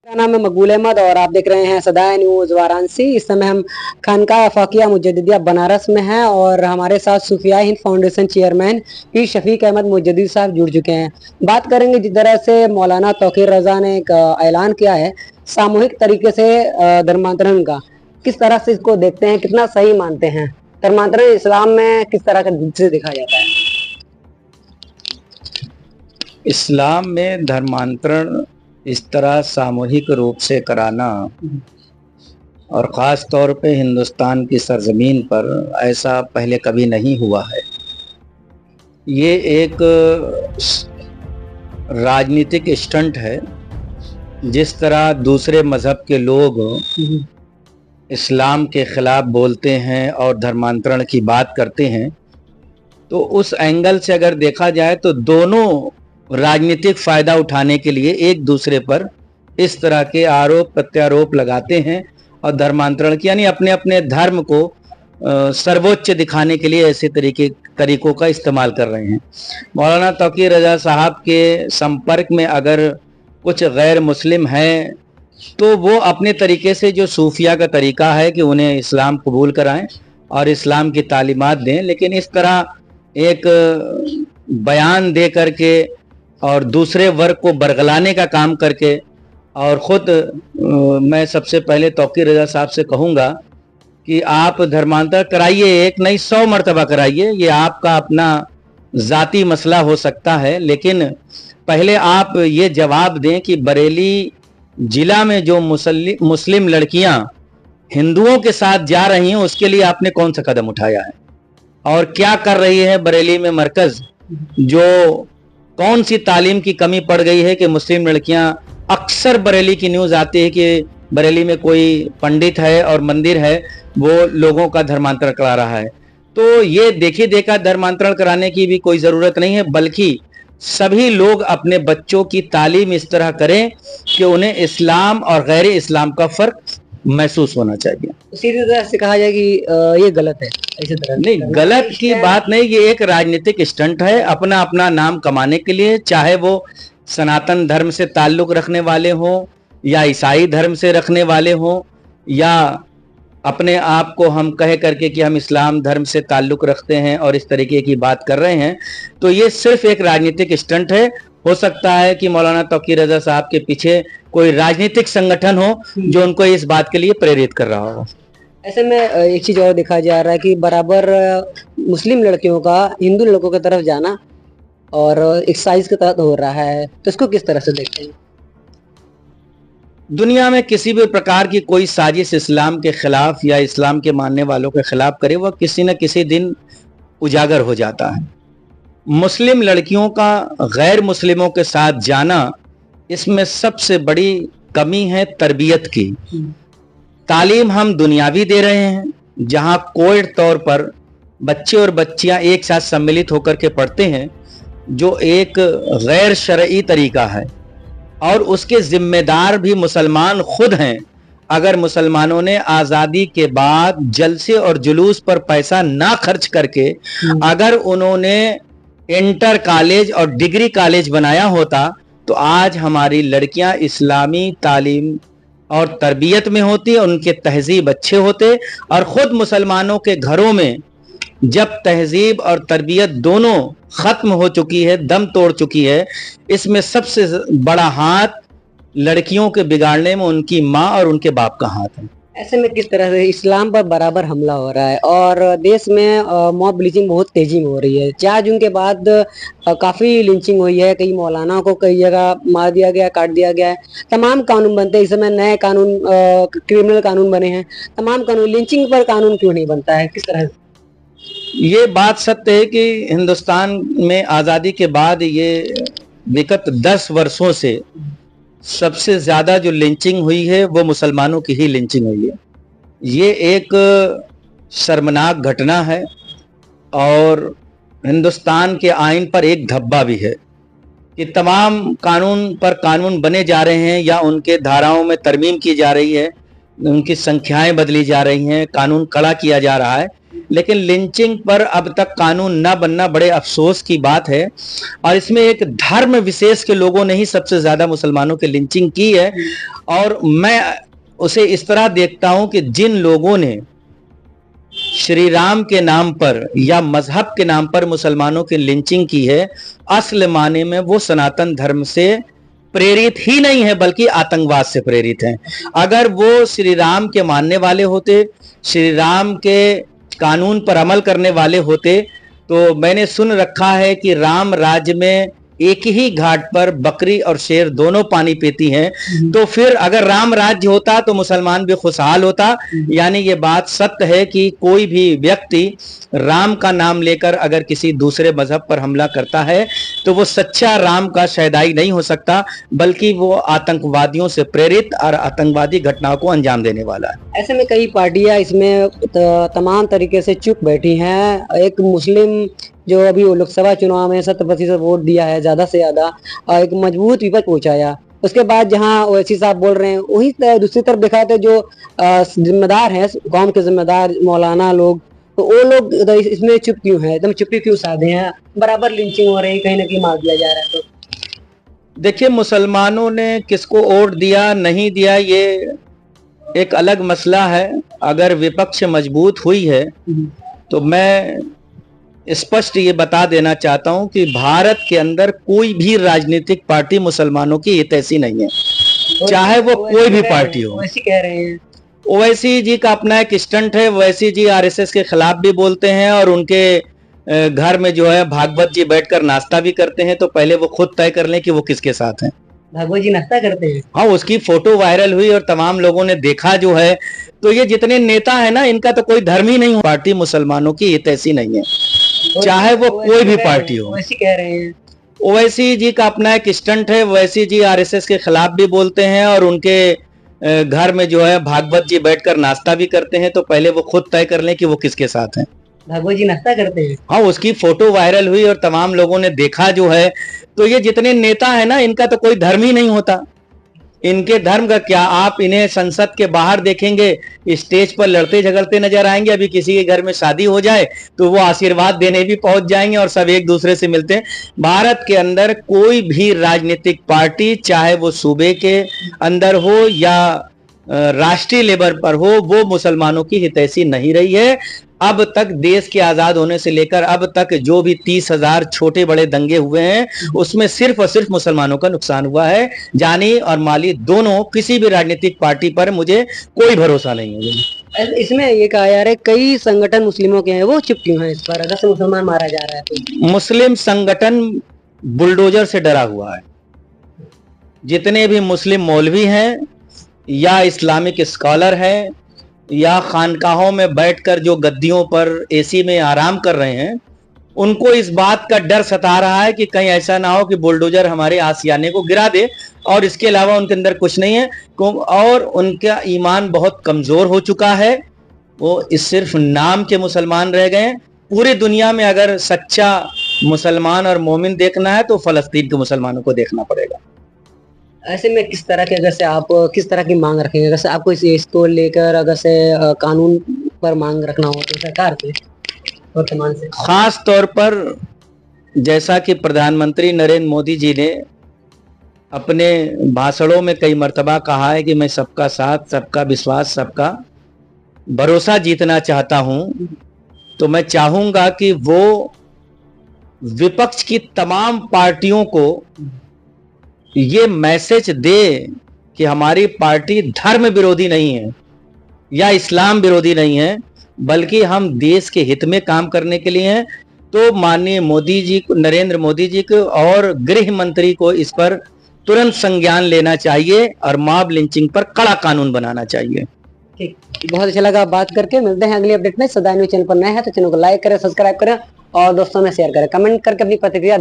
मेरा नाम है मकबूल अहमद और आप देख रहे हैं सदाए न्यूज वाराणसी। इस समय हम खानकाह फ़ाकिया मुजद्दिदिया बनारस में हैं और हमारे साथ सूफिया हिंद फाउंडेशन चेयरमैन पीर शफीक अहमद मुजद्दिद साहब जुड़ चुके हैं। बात करेंगे जिस तरह से मौलाना तौकीर रजा ने एक ऐलान किया है सामूहिक तरीके से धर्मांतरण का, किस तरह से इसको देखते हैं, कितना सही मानते हैं? धर्मांतरण इस्लाम में किस तरह से देखा जाता है? इस्लाम में धर्मांतरण इस तरह सामूहिक रूप से कराना और ख़ास तौर पे हिंदुस्तान की सरजमीन पर ऐसा पहले कभी नहीं हुआ है। ये एक राजनीतिक स्टंट है। जिस तरह दूसरे मज़हब के लोग इस्लाम के ख़िलाफ़ बोलते हैं और धर्मांतरण की बात करते हैं, तो उस एंगल से अगर देखा जाए तो दोनों राजनीतिक फ़ायदा उठाने के लिए एक दूसरे पर इस तरह के आरोप प्रत्यारोप लगाते हैं और धर्मांतरण की यानी अपने अपने धर्म को सर्वोच्च दिखाने के लिए ऐसे तरीकों का इस्तेमाल कर रहे हैं। मौलाना तौकीर रजा साहब के संपर्क में अगर कुछ गैर मुस्लिम हैं तो वो अपने तरीके से जो सूफिया का तरीका है कि उन्हें इस्लाम कबूल कराएं और इस्लाम की तालीमात दें, लेकिन इस तरह एक बयान दे करके और दूसरे वर्ग को बरगलाने का काम करके और ख़ुद मैं सबसे पहले तौकीर रजा साहब से कहूँगा कि आप धर्मांतर कराइए, एक नहीं 100 मरतबा कराइए, ये आपका अपना ज़ाती मसला हो सकता है, लेकिन पहले आप ये जवाब दें कि बरेली ज़िला में जो मुस्लिम लड़कियां हिंदुओं के साथ जा रही हैं उसके लिए आपने कौन सा कदम उठाया है और क्या कर रही है बरेली में मरकज़, जो कौन सी तालीम की कमी पड़ गई है कि मुस्लिम लड़कियां, अक्सर बरेली की न्यूज़ आती है कि बरेली में कोई पंडित है और मंदिर है वो लोगों का धर्मांतरण करा रहा है। तो ये देखी देखा धर्मांतरण कराने की भी कोई ज़रूरत नहीं है, बल्कि सभी लोग अपने बच्चों की तालीम इस तरह करें कि उन्हें इस्लाम और गैर इस्लाम का फ़र्क महसूस होना चाहिए। सीधी तरह से कहा जाए कि ये गलत है, ऐसे तरह नहीं, गलत की बात नहीं, ये एक राजनीतिक स्टंट है अपना अपना नाम कमाने के लिए, चाहे वो सनातन धर्म से ताल्लुक़ रखने वाले हों या ईसाई धर्म से रखने वाले हों या अपने आप को हम कह करके कि हम इस्लाम धर्म से ताल्लुक़ रखते हैं और इस तरीके की बात कर रहे हैं, तो ये सिर्फ एक राजनीतिक स्टंट है। हो सकता है कि मौलाना तौकीर रजा साहब के पीछे कोई राजनीतिक संगठन हो जो उनको इस बात के लिए प्रेरित कर रहा हो। ऐसे में एक चीज़ और देखा जा रहा है कि बराबर मुस्लिम लड़कियों का हिंदू लड़कों की तरफ जाना और एक साइज के तहत हो रहा है, तो इसको किस तरह से देखते हैं? दुनिया में किसी भी प्रकार की कोई साजिश इस्लाम के खिलाफ या इस्लाम के मानने वालों के खिलाफ करे, वह किसी न किसी दिन उजागर हो जाता है। मुस्लिम लड़कियों का गैर मुस्लिमों के साथ जाना, इसमें सबसे बड़ी कमी है तरबियत की। तालीम हम दुनियावी दे रहे हैं, जहां कोड तौर पर बच्चे और बच्चियां एक साथ सम्मिलित होकर के पढ़ते हैं, जो एक गैर शरई तरीका है और उसके जिम्मेदार भी मुसलमान खुद हैं। अगर मुसलमानों ने आज़ादी के बाद जलसे और जुलूस पर पैसा ना खर्च करके अगर उन्होंने इंटर कॉलेज और डिग्री कॉलेज बनाया होता तो आज हमारी लड़कियां इस्लामी तालीम और तरबियत में होती, उनके तहजीब अच्छे होते। और ख़ुद मुसलमानों के घरों में जब तहजीब और तरबियत दोनों ख़त्म हो चुकी है, दम तोड़ चुकी है, इसमें सबसे बड़ा हाथ लड़कियों के बिगाड़ने में उनकी माँ और उनके बाप का हाथ है। ऐसे में किस तरह से इस्लाम पर बराबर हमला हो रहा है और देश में मॉब लिंचिंग बहुत तेजी में हो रही है। 4 जून के बाद काफ़ी लिंचिंग हुई है, कई मौलाना को कई जगह मार दिया गया, काट दिया गया है। तमाम कानून बनते हैं, इस समय नए कानून क्रिमिनल कानून बने हैं, तमाम कानून, लिंचिंग पर कानून क्यों नहीं बनता है, किस तरह से? ये बात सत्य है कि हिंदुस्तान में आज़ादी के बाद ये विगत 10 वर्षों से सबसे ज़्यादा जो लिंचिंग हुई है वो मुसलमानों की ही लिंचिंग हुई है। ये एक शर्मनाक घटना है और हिंदुस्तान के आइन पर एक धब्बा भी है कि तमाम कानून पर कानून बने जा रहे हैं या उनके धाराओं में तरमीम की जा रही है, उनकी संख्याएं बदली जा रही हैं, कानून कड़ा किया जा रहा है, लेकिन लिंचिंग पर अब तक कानून न बनना बड़े अफसोस की बात है। और इसमें एक धर्म विशेष के लोगों ने ही सबसे ज्यादा मुसलमानों की लिंचिंग की है। और मैं उसे इस तरह देखता हूं कि जिन लोगों ने श्री राम के नाम पर या मजहब के नाम पर मुसलमानों की लिंचिंग की है, असल माने में वो सनातन धर्म से प्रेरित ही नहीं है बल्कि आतंकवाद से प्रेरित हैं। अगर वो श्री राम के मानने वाले होते, श्री राम के कानून पर अमल करने वाले होते, तो मैंने सुन रखा है कि राम राज्य में एक ही घाट पर बकरी और शेर दोनों पानी पीती हैं। तो फिर अगर राम राज्य होता तो मुसलमान भी खुशहाल होता। यानी ये बात सत्य है कि कोई भी व्यक्ति राम का नाम लेकर अगर किसी दूसरे मजहब पर हमला करता है तो वो सच्चा राम का शहदाई नहीं हो सकता, बल्कि वो आतंकवादियों से प्रेरित और आतंकवादी घटनाओं को अंजाम देने वाला है। ऐसे में कई पार्टियां इसमें तमाम तरीके से चुप बैठी हैं। एक मुस्लिम जो अभी लोकसभा चुनाव में 70% वोट दिया है, ज्यादा से ज्यादा, एक मजबूत विपक्ष पहुंचाया। उसके बाद जहां ओवैसी साहब बोल रहे हैं, वही दूसरी तरफ देखा तो जो जिम्मेदार हैं, कौम के जिम्मेदार मौलाना लोग, तो वो लोग इसमें चुप क्यों हैं, एकदम चुप्पी क्यों साधे हैं? बराबर लिंचिंग हो रही, कहीं ना कहीं मार दिया जा रहा है। तो देखिए, मुसलमानों ने किसको वोट दिया नहीं दिया ये एक अलग मसला है। अगर विपक्ष मजबूत हुई है तो मैं स्पष्ट ये बता देना चाहता हूं कि भारत के अंदर कोई भी राजनीतिक पार्टी मुसलमानों की हितैषी नहीं है, चाहे वो कोई भी पार्टी हो। ओवैसी कह रहे हैं, ओवैसी जी का अपना एक स्टंट है। ओवैसी जी आरएसएस के खिलाफ भी बोलते हैं और उनके घर में जो है भागवत जी बैठकर नाश्ता भी करते हैं। तो पहले वो खुद तय कर लें कि वो किसके साथ हैं। भागवत जी नाश्ता करते हैं? हाँ, उसकी फोटो वायरल हुई और तमाम लोगों ने देखा जो है। तो ये जितने नेता है ना, इनका तो कोई धर्म ही नहीं, पार्टी मुसलमानों की हितैषी नहीं है, चाहे वो कोई भी पार्टी हो। ओवैसी कह रहे हैं, ओवैसी जी का अपना एक स्टंट है। ओवैसी जी आरएसएस के खिलाफ भी बोलते हैं और उनके घर में जो है भागवत जी बैठकर नाश्ता भी करते हैं। तो पहले वो खुद तय कर लें कि वो किसके साथ हैं। भागवत जी नाश्ता करते हैं? हाँ, उसकी फोटो वायरल हुई और तमाम लोगों ने देखा जो है। तो ये जितने नेता है ना, इनका तो कोई धर्म ही नहीं होता। इनके धर्म का क्या, आप इन्हें संसद के बाहर देखेंगे, स्टेज पर लड़ते झगड़ते नजर आएंगे। अभी किसी के घर में शादी हो जाए तो वो आशीर्वाद देने भी पहुंच जाएंगे और सब एक दूसरे से मिलते हैं। भारत के अंदर कोई भी राजनीतिक पार्टी, चाहे वो सूबे के अंदर हो या राष्ट्रीय लेवल पर हो, वो मुसलमानों की हितैषी नहीं रही है। अब तक देश के आजाद होने से लेकर अब तक जो भी 30,000 छोटे बड़े दंगे हुए हैं, उसमें सिर्फ और सिर्फ मुसलमानों का नुकसान हुआ है, जानी और माली दोनों। किसी भी राजनीतिक पार्टी पर मुझे कोई भरोसा नहीं है। इसमें ये कहा जा रहा है कई संगठन मुस्लिमों के हैं, वो चुप क्यों हैं इस पर, अगर से मुसलमान मारा जा रहा है तो? मुस्लिम संगठन बुलडोजर से डरा हुआ है। जितने भी मुस्लिम मौलवी हैं या इस्लामिक स्कॉलर हैं या खानकाहों में बैठकर जो गद्दियों पर एसी में आराम कर रहे हैं, उनको इस बात का डर सता रहा है कि कहीं ऐसा ना हो कि बुलडोजर हमारे आशियाने को गिरा दे। और इसके अलावा उनके अंदर कुछ नहीं है और उनका ईमान बहुत कमजोर हो चुका है। वो इस सिर्फ नाम के मुसलमान रह गए हैं। पूरी दुनिया में अगर सच्चा मुसलमान और मोमिन देखना है तो फलस्तीन के मुसलमानों को देखना पड़ेगा। ऐसे में किस तरह के, अगर से आप किस तरह की मांग रखेंगे, अगर से आपको इसको लेकर अगर से कानून पर मांग रखना हो तो सरकार से, वर्तमान से? खास तौर पर जैसा कि प्रधानमंत्री नरेंद्र मोदी जी ने अपने भाषणों में कई मर्तबा कहा है कि मैं सबका साथ, सबका विश्वास, सबका भरोसा जीतना चाहता हूं, तो मैं चाहूंगा कि वो विपक्ष की तमाम पार्टियों को ये मैसेज दे कि हमारी पार्टी धर्म विरोधी नहीं है या इस्लाम विरोधी नहीं है, बल्कि हम देश के हित में काम करने के लिए हैं। तो माननीय मोदी जी को, नरेंद्र मोदी जी को और गृह मंत्री को इस पर तुरंत संज्ञान लेना चाहिए और मॉब लिंचिंग पर कड़ा कानून बनाना चाहिए। ठीक, बहुत अच्छा लगा बात करके। मिलते हैं अगली अपडेट में। सदा न्यूज़ चैनल पर नए हैं तो चैनल को लाइक करें, सब्सक्राइब करें और दोस्तों में शेयर करें, कमेंट करके अपनी प्रतिक्रिया दें।